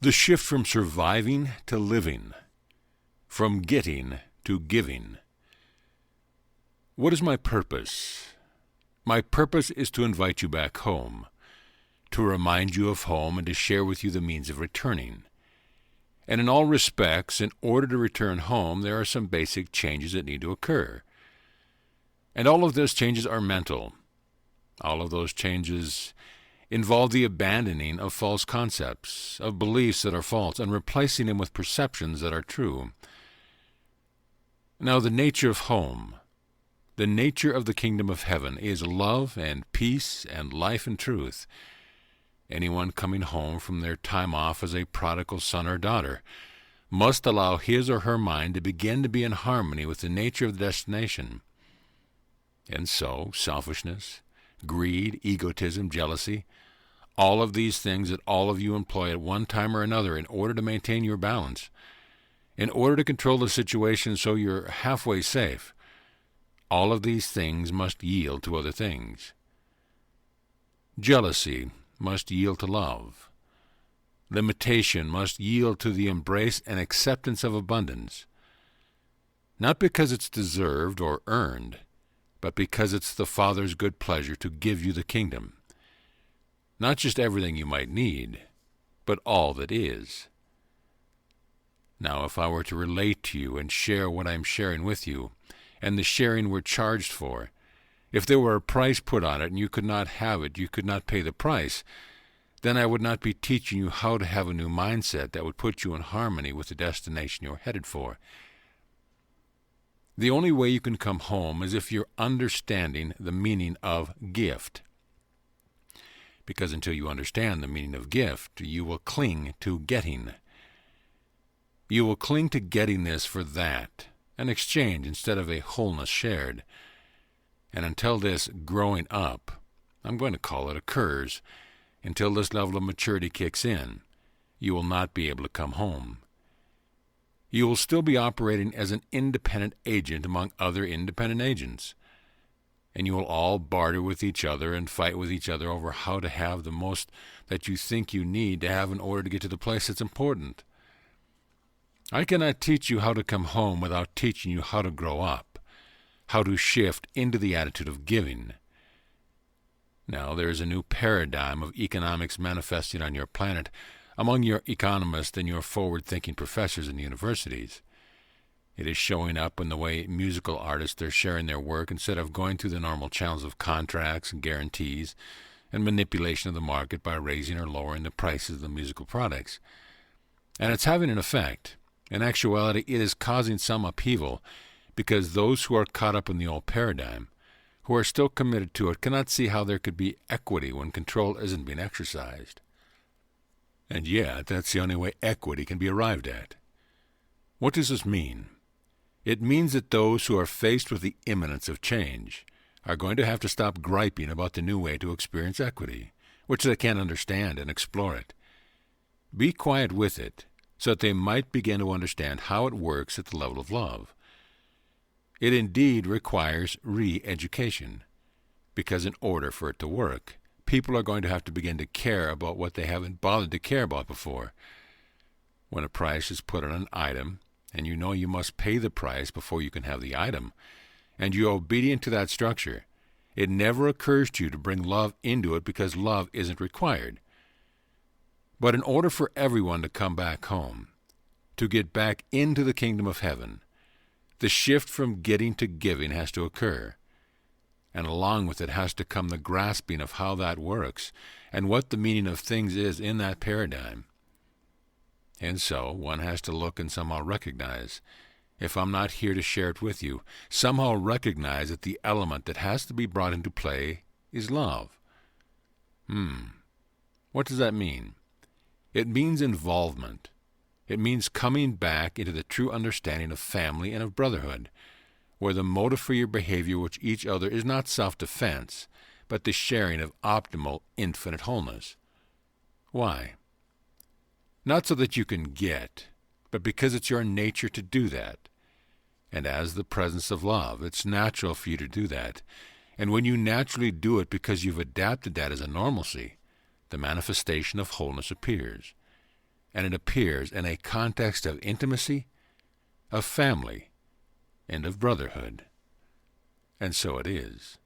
The shift from surviving to living, from getting to giving. What is my purpose? My purpose is to invite you back home, to remind you of home and to share with you the means of returning. And in all respects, in order to return home, there are some basic changes that need to occur. And all of those changes are mental. All of those changes involve the abandoning of false concepts, of beliefs that are false, and replacing them with perceptions that are true. Now, the nature of home, the nature of the kingdom of heaven, is love and peace and life and truth. Anyone coming home from their time off as a prodigal son or daughter must allow his or her mind to begin to be in harmony with the nature of the destination. And so, selfishness, greed, egotism, jealousy, all of these things that all of you employ at one time or another in order to maintain your balance, in order to control the situation so you're halfway safe, all of these things must yield to other things. Jealousy must yield to love. Limitation must yield to the embrace and acceptance of abundance, not because it's deserved or earned, but because it's the Father's good pleasure to give you the kingdom. Not just everything you might need, but all that is. Now, if I were to relate to you and share what I'm sharing with you, and the sharing we're charged for, if there were a price put on it and you could not have it, you could not pay the price, then I would not be teaching you how to have a new mindset that would put you in harmony with the destination you're headed for. The only way you can come home is if you're understanding the meaning of gift. Because until you understand the meaning of gift, you will cling to getting. You will cling to getting this for that, an exchange instead of a wholeness shared. And until this growing up, I'm going to call it, occurs, until this level of maturity kicks in, you will not be able to come home. You will still be operating as an independent agent among other independent agents. And you will all barter with each other and fight with each other over how to have the most that you think you need to have in order to get to the place that's important. I cannot teach you how to come home without teaching you how to grow up, how to shift into the attitude of giving. Now, there is a new paradigm of economics manifesting on your planet among your economists and your forward-thinking professors in universities. It is showing up in the way musical artists are sharing their work instead of going through the normal channels of contracts and guarantees and manipulation of the market by raising or lowering the prices of the musical products. And it's having an effect. In actuality, it is causing some upheaval because those who are caught up in the old paradigm, who are still committed to it, cannot see how there could be equity when control isn't being exercised. And yet, that's the only way equity can be arrived at. What does this mean? It means that those who are faced with the imminence of change are going to have to stop griping about the new way to experience equity, which they can't understand, and explore it. Be quiet with it, so that they might begin to understand how it works at the level of love. It indeed requires re-education, because in order for it to work, people are going to have to begin to care about what they haven't bothered to care about before. When a price is put on an item, and you know you must pay the price before you can have the item, and you're obedient to that structure, it never occurs to you to bring love into it because love isn't required. But in order for everyone to come back home, to get back into the kingdom of heaven, the shift from getting to giving has to occur. And along with it has to come the grasping of how that works and what the meaning of things is in that paradigm. And so one has to look and somehow recognize, if I'm not here to share it with you, somehow recognize that the element that has to be brought into play is love. What does that mean? It means involvement. It means coming back into the true understanding of family and of brotherhood, where the motive for your behavior with each other is not self-defense, but the sharing of optimal, infinite wholeness. Why? Not so that you can get, but because it's your nature to do that. And as the presence of love, it's natural for you to do that. And when you naturally do it because you've adapted that as a normalcy, the manifestation of wholeness appears. and it appears in a context of intimacy, of family, and of brotherhood. And so it is.